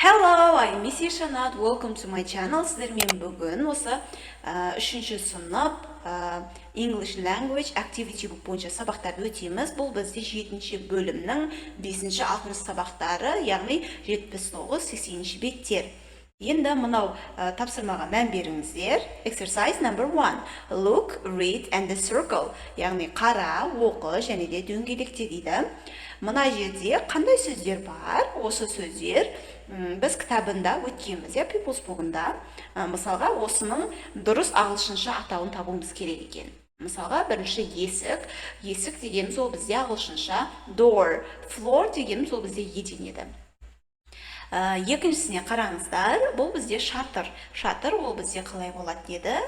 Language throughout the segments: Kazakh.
Hello, I'm Missy Shanat. Welcome to my channel. Сіздермен бүгін осы үшінші сынып English Language Activity Book бойынша сабақтарды өтеміз. Бұл бізде 7-ші бөлімнің 5-ші 6-ші сабақтары, яғни 79-80-ші беттер. Енді мынау тапсырмаға мән беріңіздер. Exercise number 1. Look, read and circle. Яғни қара, оқы және де дөңгелекте дейді. Мына жерде қандай сөздер бар? Осы сөздер біз кітабында өткенбіз, People's Book'ында. Мысалға, осының дұрыс ағылшынша атауын табуымыз керек екен. Мысалға, бірінші есік. Есік дегеніміз ол бізде ағылшынша door. Floor дегеніміз ол бізде еден еді. Екіншісіне қараңыздар, бұл бізде шатыр. Шатыр ол бізде қалай болады деді.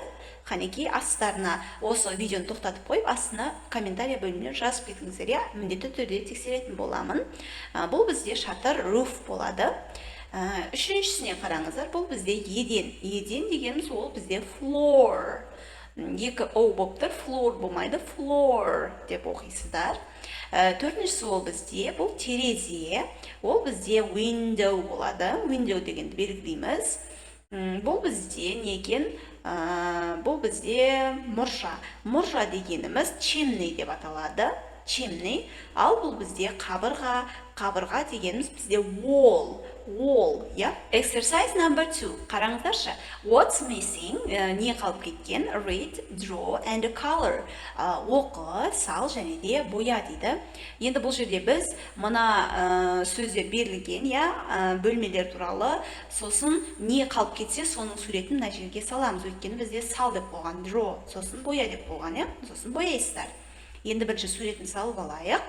Қанекей, астарына осы видеоны тоқтатып қойып, астына комментария бөліміне жазып кетіңіздер, міндетті түрде тексеретін боламын. Бұл бізде шатыр roof болады. Үшіншісіне қараңыздар, бұл бізде еден. Еден дегеніміз ол бізде floor. Екі о болып тұр, floor болмайды, floor деп оқисыздар. Төртіншісі ол бізде, бұл терезе, ол бізде window болады. Window дегенді белгілейміз. Бұл бізде не екен? Бұл бізде мұржа. Мұржа дегеніміз chimney деп аталады. Chimney. Ал бұл бізде қабырға. Қабырға дегеніміз бізде wall. Wall, Exercise number 2. Қараңыздаршы. What's missing? Не қалып кеткен? Read, draw and color. Оқы, сал және де боя дейді. Енді бұл жерде біз мына сөздер берілген, бөлмелер туралы, сосын не қалып кетсе, соның суретін мына жерге саламыз. Өйткені бізде сал деп қойған, draw, сосын боя деп қойған, сосын бояйсыздар. Енді бірінші суретін салып алайық.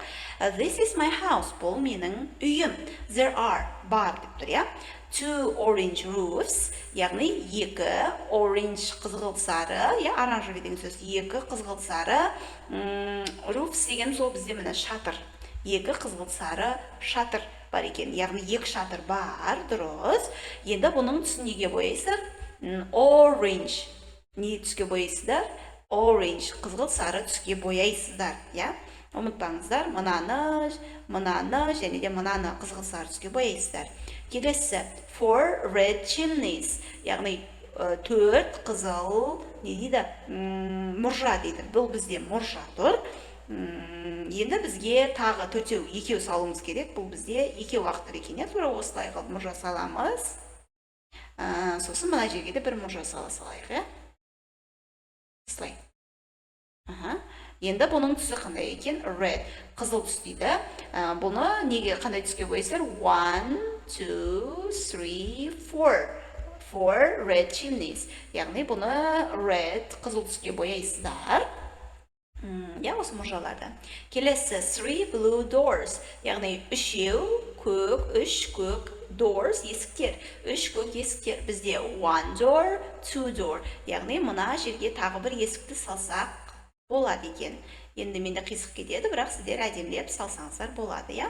This is my house. Бұл менің үйім. There are, бар деп тұр, Two orange roofs, яғни екі orange қызғылт сары, оранжевый деген сөз, екі қызғылт сары. Roofs деген сол бізде міне шатыр. Екі қызғылт сары шатыр бар екен. Яғни екі шатыр бар, дұрыс. Енді бұның түсін неге бояйсыздар? Orange. Не түске бояйсыздар? Orange, қызғылт сары түске бояйсыздар, Ұмытпаңыздар, мынаны және де мынаны қызғылт сары түске бояйсыздар. Келесі, 4 red chimneys, яғни 4 қызыл, не дейді? Мұржа дейді. Бұл бізде мұржа тұр. Енді бізге тағы төртеу, екеу салуымыз керек. Бұл бізде екеу ақтыр екен, Тура осылай қылып мұржа саламыз. Сосын мына жерге де бір мұржа салайық, Слай. Енді бұның түсі қандай екен? Red. Қызыл түс дейді. Бұны неге қандай түске бояйсыздар? 1, 2, 3, 4. 4 red chimneys. Яғни бұны red, қызыл түске бояйсыздар. Осы мұржаларды. Келесі 3 blue doors. Яғни үшеу көк, үш көк doors, есіктер. Үш көк есіктер. Бізде 1 door, 2 door. Яғни мұна жерге тағы бір есікті салсақ болады екен. Енді менде қисық кетеді, бірақ сіздер әдемілеп салсаңыздар болады,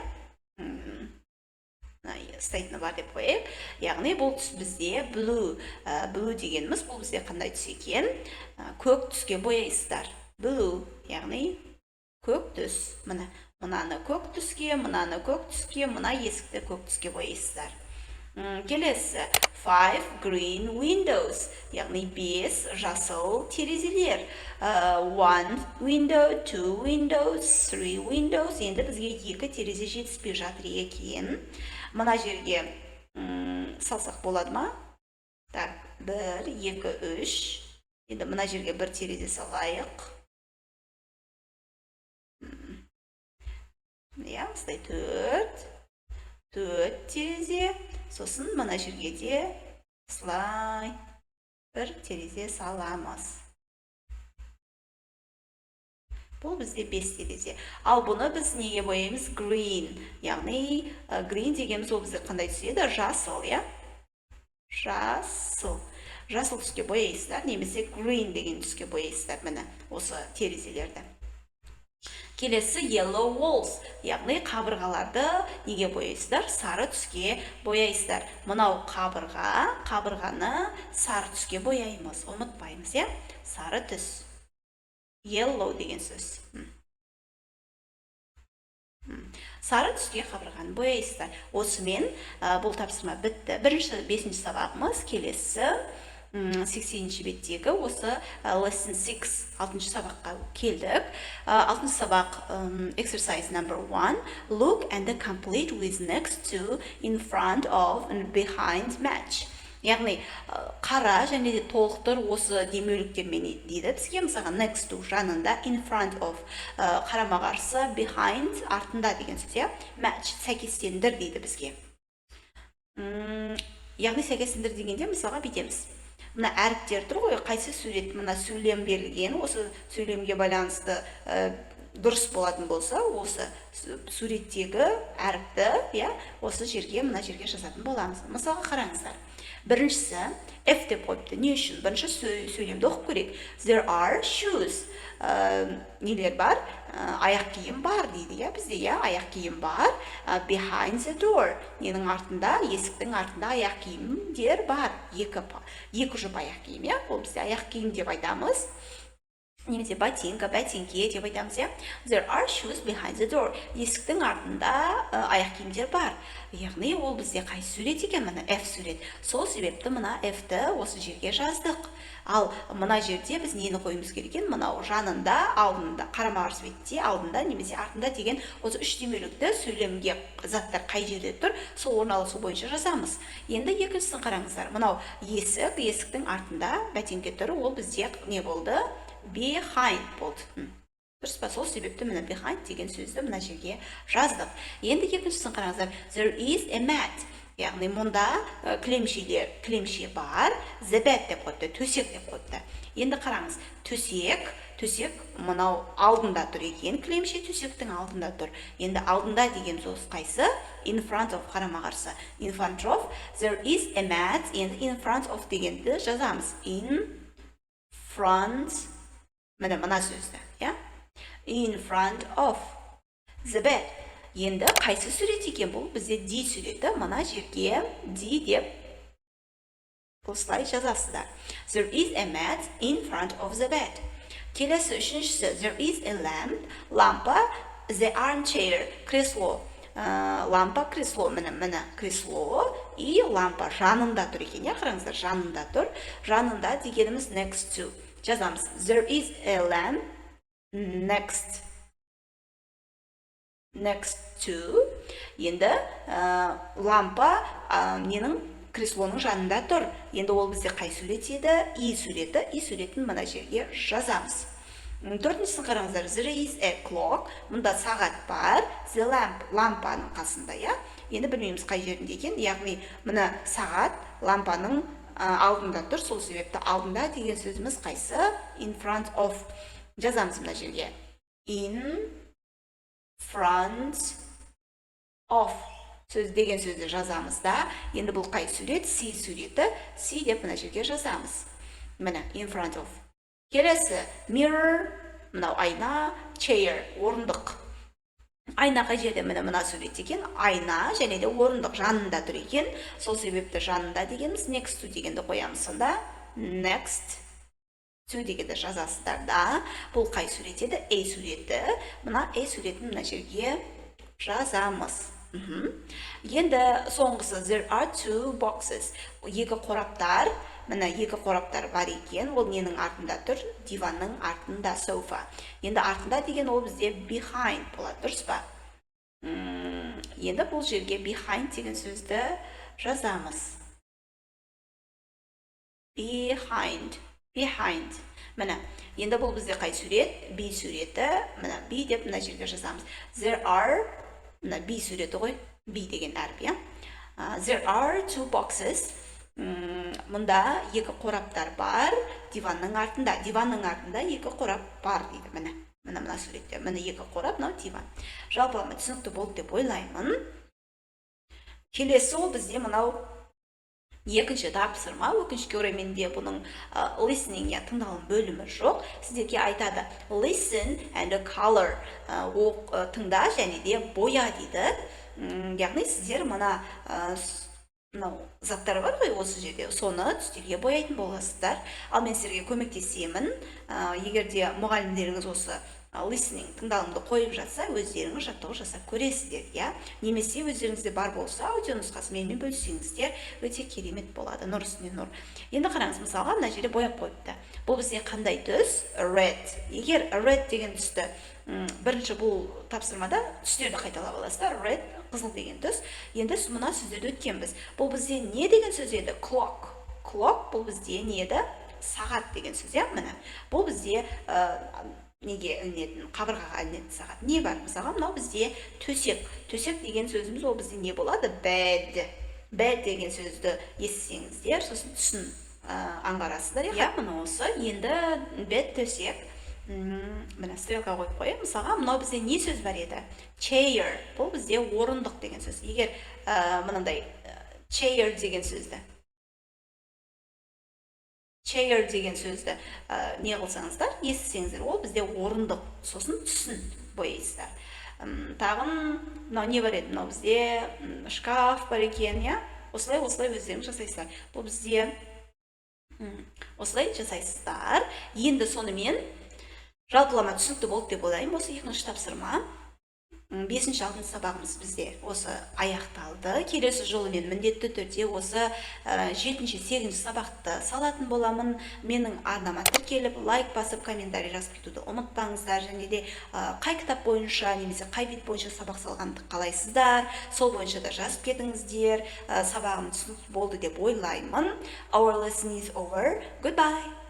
Стайтыны бар деп қойып. Яғни бұл түс бізде blue. Blue дегеніміз бұл бізде қандай түс екен? Көк түске бояйсыздар. Blue, яғни көк түс. Мынаны көк түске, мынаны көк түске, мына есікті көк түске бояйсыздар. Келесі 5 green windows, яғни 5 жасыл терезелер. 1 window, 2 windows, 3 windows. Енді бізге 2 терезе жетіспей жатыр екен. Мына жерге салсақ болады ма? Так, 1, 2, 3. Енді мына жерге бір терезе салайық. Осылай 4 терезе. Сосын мына жерге де слай бір терезе саламыз. Бұл бізде 5 терезе. Ал бұны біз неге бояймыз? Green. Яғни green дегеніміз ол бізде қандай түседі? Жасыл, Жасыл. Жасыл түске бояйсыздар, немесе green деген түске бояйсыздар, міне осы терезелерді. Келесі yellow walls, яғни қабырғаларды неге бояйсыздар? Сары түске бояйсыздар. Мынау қабырғаны сары түске бояймыз. Ұмытпаймыз, Сары түс. Yellow деген сөз. Сары түске қабырғаны бояйсыздар. Осымен бұл тапсырма бітті. Бірінші 5-ші сабағымыз келесі 80-ші беттегі осы lesson 6 6-ші сабаққа келдік. 6-ші сабақ exercise number 1, look and complete with next to, in front of and behind match. Яғни қара және де толықтыр осы демеуліктермен дейді. Бізге мысалға next to жанында, in front of қарама қарсы, behind артында деген сөз, match сәйкестендір дейді бізге. Яғни сәйкестендір дегенде мысалға бүйтеміз. Мына әріптер тұр ғой, қайсы сурет, мына сөйлем берілген, осы сөйлемге байланысты дұрыс болатын болса, осы суреттегі әріпті, осы жерге, мына жерге жазатын боламыз. Мысалға қараңыздар. Біріншісі F деп қойыпты. Не үшін? Бірінші сөйлемді оқып көрейік. There are shoes. Нелер бар? Аяқ киім бар дейді. Бізде аяқ киім бар. Behind the door. Ненің артында, есіктің артында аяқ киімдер бар. Екі жұп аяқ киім. Ол бізде аяқ киім деп айтамыз. Немесе ботинка, бәтеңке деп айтамыз. There are shoes behind the door. Есіктің артында аяқ киімдер бар. Яғни ол бізде қай сурет екен? Мына F сурет. Сол себепті мына F-ті осы жерге жаздық. Ал мына жерде біз нені қойымыз керек? Мынау жанында, алдында, қарама-қарсы бетте, алдында немесе артында деген осы үш демеулікті сөйлемге заттар қай жерде тұр, сол орналасу бойынша жазамыз. Енді екіншісін қараңыздар. Мынау есік, есіктің артында бәтеңке тұр. Ол бізде не болды? Behind болды. Дұрыс па? Сол себепті мына behind деген сөзді мына жерге жаздық. Енді екіншісін қараңыздар. There is a mat. Яғни мұнда кілемше бар. The bed деп қойыпты, төсек деп қойыпты. Енді қараңыз, төсек мынау алдында тұр екен, кілемше төсектің алдында тұр. Енді алдында деген сөз қайсы? In front of қарама қарсы. In front of, there is a mat, and in front of дегенді жазамыз. In front, мына сөзді, In front of the bed. Енді қайсы сурет екен бұл? Бізде D суреті, мына жерге D деп осылай жазасыздар. There is a mat in front of the bed. Келесі үшіншісі, there is a lamp, лампа, the armchair, кресло. Лампа, кресло, міне кресло, и лампа жанында тұр екен, қараңыздар, жанында тұр. Жанында дегеніміз next to. Жазамыз. There is a lamp next to. Енді лампа ненің креслоның жанында тұр. Енді ол бізде қай сурет еді? И суреті. И суретін мына жерге жазамыз. Төртіншісін қараңыздар. There is a clock. Мұнда сағат бар. The lamp. Лампаның қасында. Енді білмейміз қай жерінде екен. Яғни мына сағат лампаның алдында тұр. Сол себепті алдында деген сөзіміз қайсы? In front of. Жазамыз мына жерге. In front of. Сөз деген сөзді жазамыз да. Енді бұл қай сурет? C суреті. C деп мына жерге жазамыз. Міне, in front of. Келесі, mirror, мынау айна, chair, орындық. Айна қай жерде? Мына сурет екен. Айна және де орындық жанында тұр екен. Сол себепті жанында дегеніміз next to дегенді қоямыз. Сонда next to дегенді жазасыздар да. Бұл қай сурет еді? A суреті. Мына A суретін мына жерге жазамыз. Енді соңғысы there are two boxes. Екі қораптар. Мына екі қораптар бар екен. Ол ненің артында тұр? Диванның артында, sofa. Енді артында деген ол бізде behind болады, дұрыс па? Енді бұл жерге behind деген сөзді жазамыз. Behind. Міне, енді бұл бізде қай сурет? B суреті. Міне, B деп мына жерге жазамыз. There are, мына B суреті ғой, B деген әріп, There are two boxes. Мұнда екі қораптар бар, диванның артында. Диванның артында екі қорап бар дейді. Мына суретте. Міне екі қорап, мынау диван. Жалпы түсінікті болды деп ойлаймын. Келесі ол бізде мынау екінші тапсырма. Өкінішке орай менде бұның listening тыңдалым бөлімі жоқ. Сіздерге айтады listen and color. Тыңда және де боя дейді. Яғни сіздер мына заттар бар ғой осы жерде, соны түстерге бояйтын боласыздар. Ал мен сіздерге көмектесемін. Егерде мұғалімдеріңіз осы listening тыңдалымды қойып жатса, өздеріңіз жаттығу жасап көресіздер, иә. Немесе өздеріңізде бар болса, аудио нұсқасы менімен бөліссеңіздер, өте керемет болады. Нұр үстіне нұр. Енді қараңыз, мысалға мына жерде бояп қойыпты. Бұл бізде қандай түс? Red. Егер red деген түсті бірінші бұл тапсырмада түстерді қайталап аласыздар. Red қызыл деген түс. Енді мына сөздерді өткенбіз. Бұл бізде не деген сөз еді? Clock. Clock бұл бізде не еді? Сағат деген сөз, иә, міне. Бұл бізде неге ілінетін, қабырғаға ілінетін сағат. Не бар? Мысалға, мынау бізде төсек. Төсек деген сөзіміз ол бізде не болады? Bed. Bed деген сөзді естісеңіздер, сосын түсін аңғарасыздар, иә. Мына осы. Енді bed төсек. Міне стрелка қойып қояйын. Мысалға, мынау бізде не сөз бар еді? Chair. Бұл бізде орындық деген сөз. Егер мынандай chair деген сөзді деген сөзді не қылсаңыздар, естісеңіздер, ол бізде орындық, сосын түсін бояйсыздар. Тағын мынау не бар еді? Мынау бізде шкаф бар екен, иә? Осылай өздеріңіз жасайсыздар. Бұл бізде осылай жасайсыздар. Енді сонымен жалпылама түсінікті болды деп ойлаймын. Осы екінші тапсырма. 5-ші 6-шы сабағымыз бізде осы аяқталды. Келесі жолы мен міндетті түрде осы 7-ші 8-ші сабақты салатын боламын. Менің арнама тіркеліп, лайк басып, комментарий жазып кетуді ұмытпаңыздар. Және де қай кітап бойынша немесе қай бет бойынша сабақ салғанды қалайсыздар, сол бойынша да жазып кетіңіздер. Сабағым түсінікті болды деп ойлаймын. Our lesson is over. Goodbye.